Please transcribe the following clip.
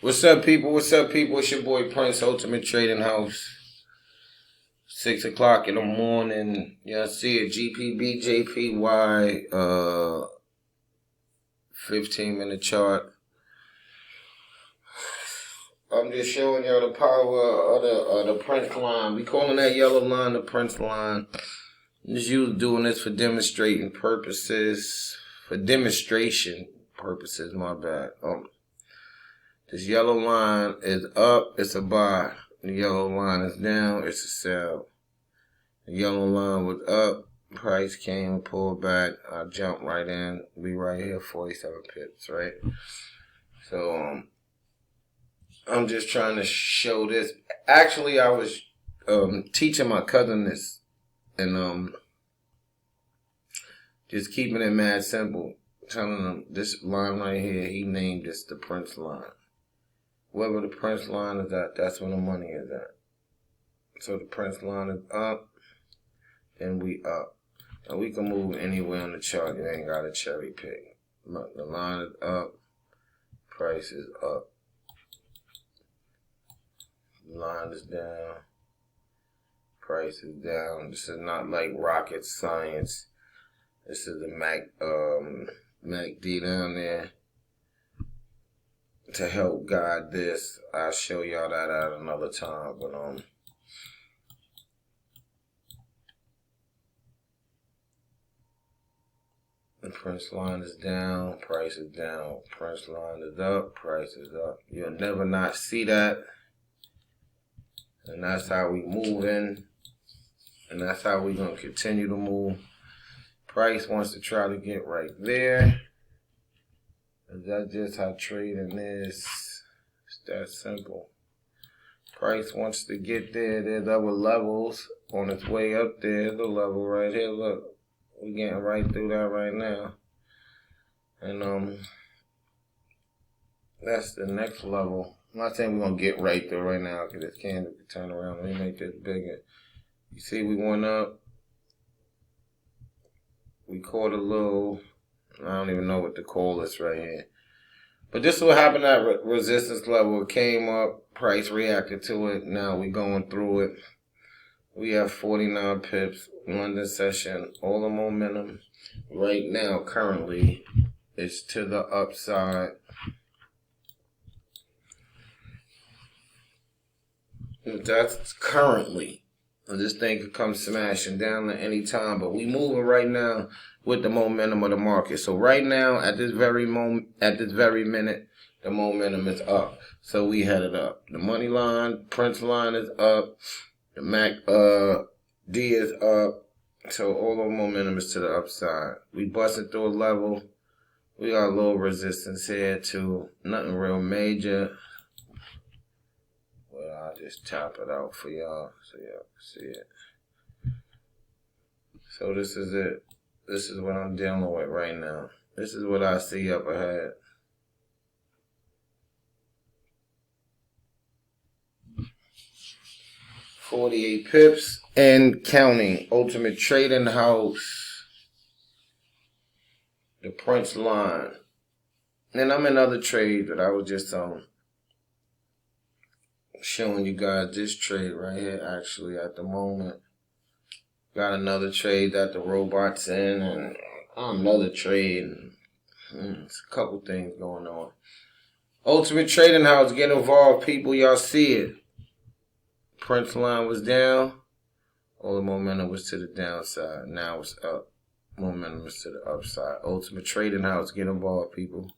What's up, people? What's up, people? It's your boy Prince, Ultimate Trading House. 6 o'clock in the morning. Y'all see it. GPB, JPY, 15-minute chart. I'm just showing y'all the power of the Prince line. We calling that yellow line the Prince line. Just doing this for demonstrating purposes. For demonstration purposes, my bad. This yellow line is up, it's a buy. The yellow line is down, it's a sell. The yellow line was up, price came and pulled back. I jumped right in. We right here, 47 pips, right? So I'm just trying to show this. Actually, I was teaching my cousin this, and just keeping it mad simple. Telling him this line right here, he named this the Prince line. Wherever the Prince line is at, that's where the money is at. So the Prince line is up, and we up. And we can move anywhere on the chart. You ain't got a cherry pick. Look, the line is up, price is up. The line is down, price is down. This is not like rocket science. This is the MACD down there. To help guide this, I'll show y'all that at another time. But the Prince line is down, price is down. Prince line is up, price is up. You'll never not see that. And that's how we moving. And that's how we gonna continue to move. Price wants to try to get right there. That's just how trading is. It's that simple. Price wants to get there. There's other levels on its way up there. The level right here. Look, we're getting right through that right now. And that's the next level. I'm not saying we're gonna get right there right now because this candle can turn around. Let me make this bigger. You see, we went up. We caught a little. I don't even know what to call this right here. But this is what happened at resistance level. It came up, price reacted to it. Now we going through it. We have 49 pips, London session. All the momentum right now currently is to the upside. That's currently. This thing could come smashing down at any time, but we moving right now with the momentum of the market. So right now, at this very moment, at this very minute, the momentum is up. So we headed up. The money line, Prince line is up. The MACD is up. So all the momentum is to the upside. We busted through a level. We got a little resistance here too. Nothing real major. I'll just tap it out for y'all so y'all can see it. So this is it. This is what I'm dealing with right now. This is what I see up ahead. $48 pips and counting. Ultimate Trading House. The Prince line. And I'm in other trades, but I was just showing you guys this trade right here actually at the moment. Got another trade that the robot's in, and another trade. It's a couple things going on. Ultimate Trading House, get involved, people. Y'all see it. Prince line was down. All the momentum was to the downside. Now it's up. Momentum is to the upside. Ultimate Trading House, get involved, people.